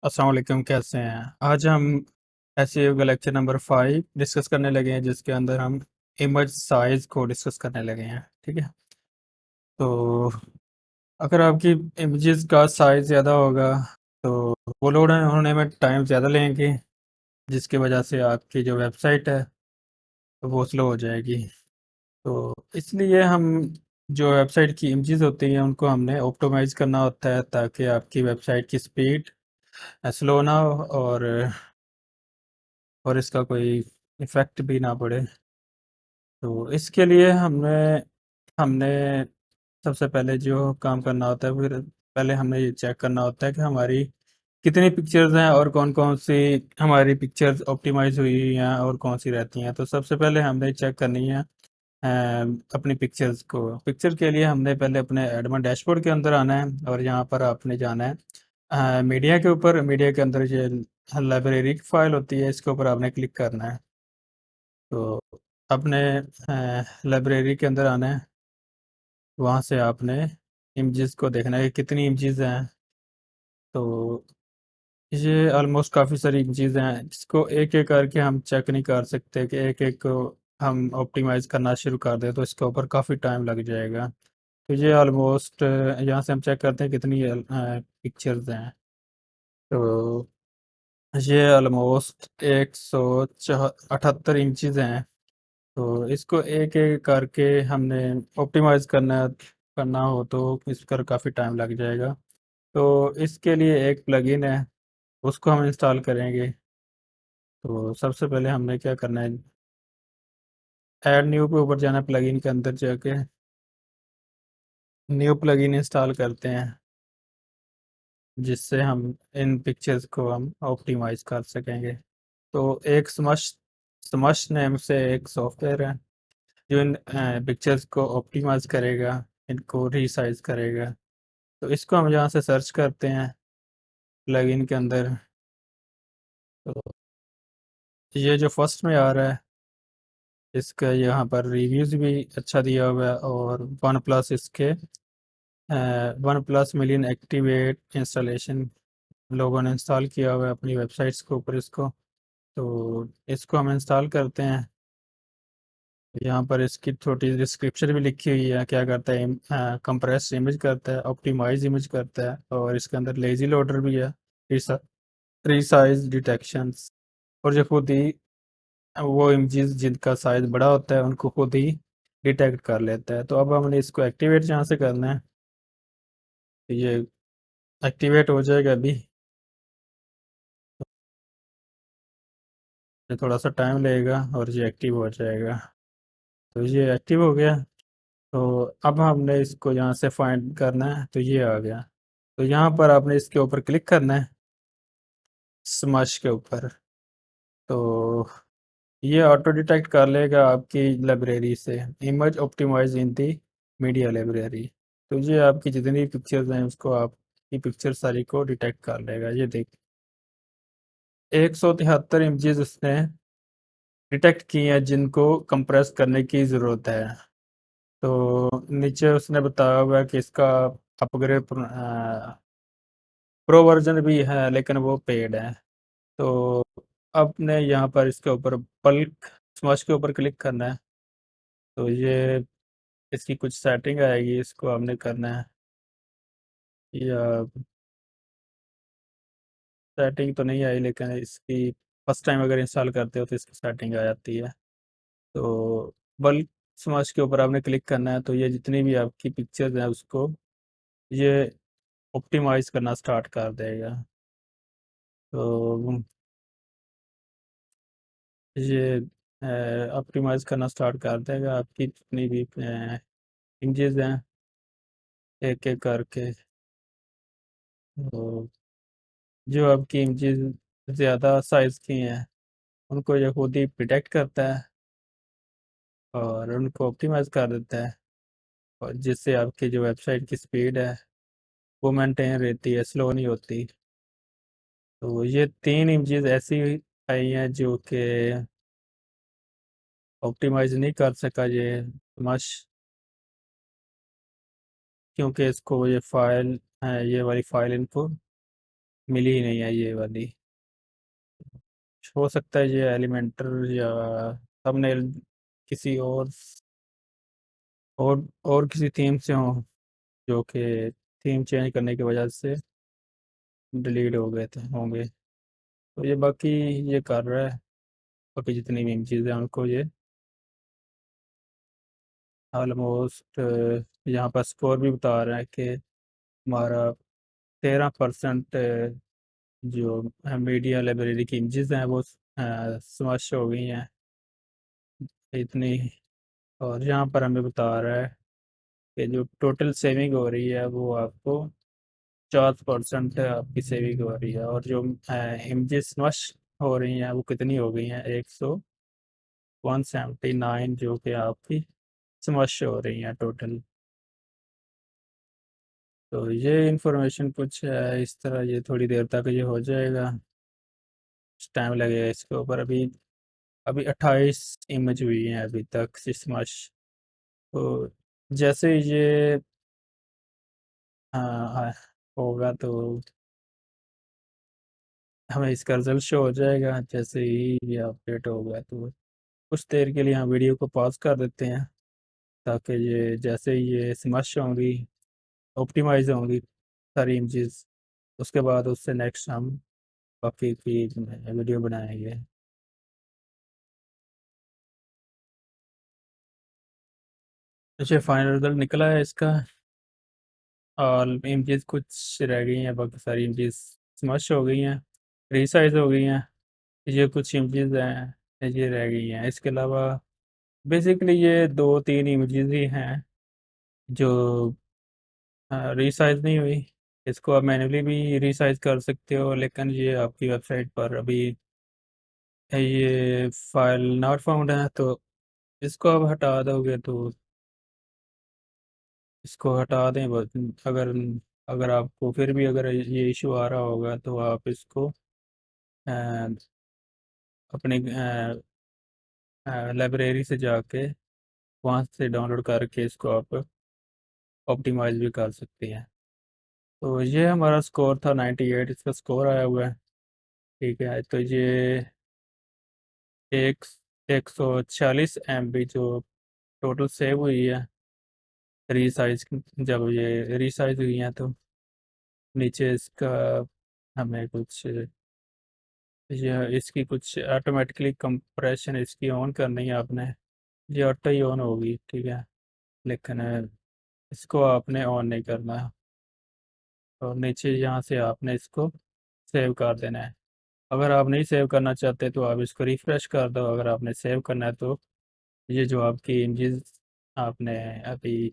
अस्सलाम वालेकुम, कैसे हैं? आज हम एसईओ का लेक्चर नंबर 5 डिस्कस करने लगे हैं, जिसके अंदर हम इमेज साइज को डिस्कस करने लगे हैं। ठीक है, तो अगर आपकी इमेजेस का साइज ज़्यादा होगा तो वो लोड होने में टाइम ज़्यादा लेंगे, जिसकी वजह से आपकी जो वेबसाइट है तो वो स्लो हो जाएगी। तो इसलिए हम जो वेबसाइट की इमेजेस होती हैं उनको हमने ऑप्टिमाइज़ करना होता है, ताकि आपकी वेबसाइट की स्पीड स्लो ना हो और इसका कोई इफ़ेक्ट भी ना पड़े। तो इसके लिए हमने हमने सबसे पहले जो काम करना होता है, फिर पहले हमें ये चेक करना होता है कि हमारी कितनी पिक्चर्स हैं और कौन-कौन सी हमारी पिक्चर्स ऑप्टिमाइज़ हुई हुई हैं और कौन-सी रहती हैं। तो सबसे पहले हमने चेक करनी है अपनी पिक्चर्स को। पिक्चर के लिए हमने पहले अपने एडमिन डैशबोर्ड के अंदर आना है और यहाँ पर आपने जाना है मीडिया के ऊपर। मीडिया के अंदर ये लाइब्रेरी की फ़ाइल होती है, इसके ऊपर आपने क्लिक करना है। तो अपने लाइब्रेरी के अंदर आना है, वहाँ से आपने इमेजेस को देखना है कि कितनी इमेजेस हैं। तो ये ऑलमोस्ट काफ़ी सारी इमेजेस हैं, जिसको एक-एक करके हम चेक नहीं कर सकते कि एक-एक को हम ऑप्टिमाइज़ करना शुरू कर दें, तो इसके ऊपर काफ़ी टाइम लग जाएगा। तो ये ऑलमोस्ट यहाँ से हम चेक करते हैं कितनी पिक्चर्स हैं। तो ये ऑलमोस्ट 178 इंचेस हैं। तो इसको एक-एक करके हमने ऑप्टिमाइज़ करना हो तो इस पर काफ़ी टाइम लग जाएगा। तो इसके लिए एक प्लगइन है, उसको हम इंस्टॉल करेंगे। तो सबसे पहले हमने क्या करना है, ऐड न्यू के ऊपर जाना है, प्लगइन के अंदर जाके न्यू प्लगइन इंस्टॉल करते हैं, जिससे हम इन पिक्चर्स को हम ऑप्टिमाइज़ कर सकेंगे। तो एक स्मश नेम से एक सॉफ्टवेयर है, जो इन पिक्चर्स को ऑप्टिमाइज़ करेगा, इनको रीसाइज़ करेगा। तो इसको हम यहाँ से सर्च करते हैं प्लगइन के अंदर। तो ये जो फर्स्ट में आ रहा है, इसका यहाँ पर रिव्यूज़ भी अच्छा दिया हुआ है और वन प्लस इसके 1 मिलियन एक्टिवेट इंस्टॉलेशन लोगों ने इंस्टॉल किया हुआ है अपनी वेबसाइट्स के ऊपर इसको। तो इसको हम इंस्टॉल करते हैं। यहाँ पर इसकी छोटी डिस्क्रिप्शन भी लिखी हुई है, क्या करता है, कंप्रेस इमेज करता है, ऑप्टिमाइज इमेज करता है, और इसके अंदर लेजी लोडर भी है, रिसाइज डिटेक्शंस, और जो खुद ही वो इमेजेस जिनका साइज बड़ा होता है उनको खुद ही डिटेक्ट कर लेता है। तो अब हमने इसको एक्टिवेट यहाँ से करना है। तो ये एक्टिवेट हो जाएगा अभी, ये थोड़ा सा टाइम लगेगा और ये एक्टिव हो जाएगा। तो ये एक्टिव हो गया। तो अब हमने इसको यहाँ से फाइंड करना है, तो ये आ गया। तो यहाँ पर आपने इसके ऊपर क्लिक करना है, स्मश के ऊपर। तो ये ऑटो डिटेक्ट कर लेगा आपकी लाइब्रेरी से इमेज ऑप्टिमाइज इन दी मीडिया लाइब्रेरी। तो ये आपकी जितनी पिक्चर्स हैं उसको आपकी पिक्चर सारी को डिटेक्ट कर लेगा। ये देख 173 इमेजेस उसने डिटेक्ट की हैं जिनको कंप्रेस करने की ज़रूरत है। तो नीचे उसने बताया हुआ है कि इसका अपग्रेड प्रो वर्जन भी है, लेकिन वो पेड है। तो आपने यहाँ पर इसके ऊपर बल्क स्मश के ऊपर क्लिक करना है। तो ये इसकी कुछ सेटिंग आएगी, इसको हमने करना है, या सेटिंग तो नहीं आई, लेकिन इसकी फर्स्ट टाइम अगर इंस्टॉल करते हो तो इसकी सेटिंग आ जाती है। तो बल्क स्मश के ऊपर आपने क्लिक करना है, तो ये जितनी भी आपकी पिक्चर्स हैं उसको ये ऑप्टिमाइज़ करना स्टार्ट कर देगा। तो ये ऑप्टिमाइज़ करना स्टार्ट कर देगा आपकी जितनी भी इमेजेस हैं, एक-एक करके। तो जो आपकी इमेजेस ज़्यादा साइज़ की हैं, उनको ये खुद ही डिटेक्ट करता है और उनको ऑप्टिमाइज़ कर देता है, और जिससे आपकी जो वेबसाइट की स्पीड है, वो मेंटेन रहती है, स्लो नहीं होती। तो ये 3 इमेजेस ऐसी आई हैं जो कि ऑप्टिमाइज़ नहीं कर सका ये मश, क्योंकि इसको ये वाली फ़ाइल इनको मिली ही नहीं है ये वाली। हो सकता है ये एलिमेंटर या थंबनेल किसी और किसी थीम से हो, जो कि थीम चेंज करने की वजह से डिलीट हो गए थे होंगे। तो ये बाकी ये कर रहा है। बाकी जितनी भी चीज़ें हैं उनको ये ऑलमोस्ट यहाँ पर स्कोर भी बता रहा है कि हमारा 13% जो मीडिया लाइब्रेरी की इमेजेस हैं वो स्मश हो गई हैं इतनी। और यहाँ पर हमें बता रहा है कि जो टोटल सेविंग हो रही है वो आपको 4% आपकी सेविंग हो रही है। और जो इमेजेस स्मश हो रही हैं वो कितनी हो गई हैं, 179 जो कि आपकी स्मश हो रही हैं टोटल। तो ये इंफॉर्मेशन कुछ है इस तरह। ये थोड़ी देर तक ये हो जाएगा, टाइम लगेगा इसके ऊपर। अभी अभी 28 इमेज हुई हैं अभी तक स्मश। तो जैसे ये हाँ, होगा तो हमें इसका रिजल्ट शो हो जाएगा। जैसे ही ये अपडेट होगा तो कुछ देर के लिए हम वीडियो को पॉज कर देते हैं, ताकि ये जैसे ही ये स्मश होंगी, ऑप्टिमाइज होंगी सारी इमेजेस, उसके बाद उससे नेक्स्ट हम बाकी की वीडियो बनाएंगे। अच्छा, फाइनल रिजल्ट निकला है इसका। और इमेजेस कुछ रह गई हैं, बाकी सारी इमेजेस स्मश हो गई हैं, रीसाइज हो गई हैं। ये कुछ इमेजेस हैं ये रह गई हैं। इसके अलावा बेसिकली ये 2-3 इमेजेस ही हैं जो रीसाइज नहीं हुई। इसको आप मैन्युअली भी रीसाइज कर सकते हो, लेकिन ये आपकी वेबसाइट पर अभी ये फाइल नॉट फाउंड है। तो इसको आप हटा दोगे तो इसको हटा दें बस। अगर अगर आपको फिर भी अगर ये इशू आ रहा होगा तो आप इसको अ, अपने लाइब्रेरी से जाके वहाँ से डाउनलोड करके इसको आप ऑप्टिमाइज भी कर सकते हैं। तो ये हमारा स्कोर था 98, इसका स्कोर आया हुआ है। ठीक है, तो ये एक 146 MB जो टोटल सेव हुई है रीसाइज, जब ये रीसाइज हुई हैं। तो नीचे इसका हमें कुछ ये इसकी कुछ ऑटोमेटिकली कंप्रेशन इसकी ऑन करनी है आपने। ये ऑटो ही ऑन होगी, ठीक है, लेकिन इसको आपने ऑन नहीं करना है। और नीचे यहाँ से आपने इसको सेव कर देना है। अगर आप नहीं सेव करना चाहते तो आप इसको रिफ्रेश कर दो। अगर आपने सेव करना है तो ये जो आपकी इमेजेस आपने अभी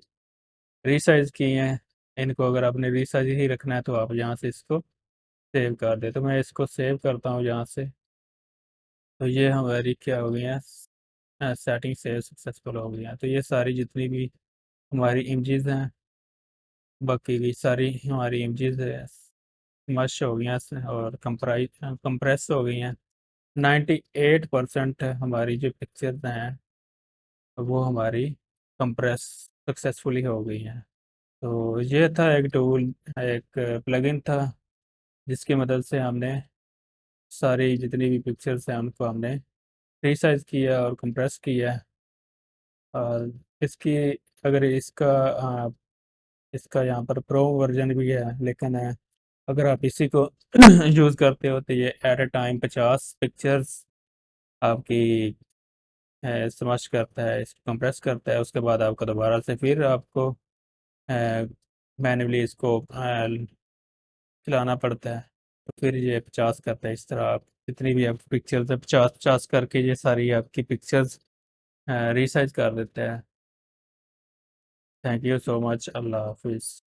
रीसाइज की हैं, इनको अगर आपने रीसाइज ही रखना है तो आप यहाँ से इसको सेव कर दे। तो मैं इसको सेव करता हूँ यहाँ से। तो ये हमारी क्या हो गई है, सेटिंग से सक्सेसफुल हो गई हैं। तो ये सारी जितनी भी हमारी इमेजेस हैं, बाकी की सारी हमारी इमेजेस है मश हो गई हैं और कंप्रेस हो गई हैं। 98% हमारी जो पिक्चर्स हैं वो हमारी कंप्रेस सक्सेसफुली हो गई हैं। तो ये था एक टूल, एक प्लगइन था जिसकी मदद से हमने सारी जितनी भी पिक्चर्स हैं उनको हमने रीसाइज किया और कंप्रेस किया। और इसकी अगर इसका यहाँ पर प्रो वर्जन भी है, लेकिन अगर आप इसी को यूज़ करते हो तो ये एट ए टाइम 50 पिक्चर्स आपकी स्मैश करता है, इसको कंप्रेस करता है। उसके बाद आपको दोबारा से फिर आपको मैन्युअली इसको चलाना पड़ता है। तो फिर ये 50 करता है। इस तरह आप जितनी भी आप पिक्चर्स है 50-50 करके ये सारी आपकी पिक्चर्स रिसाइज कर देते हैं। Thank you so much. अल्लाह हाफिज़।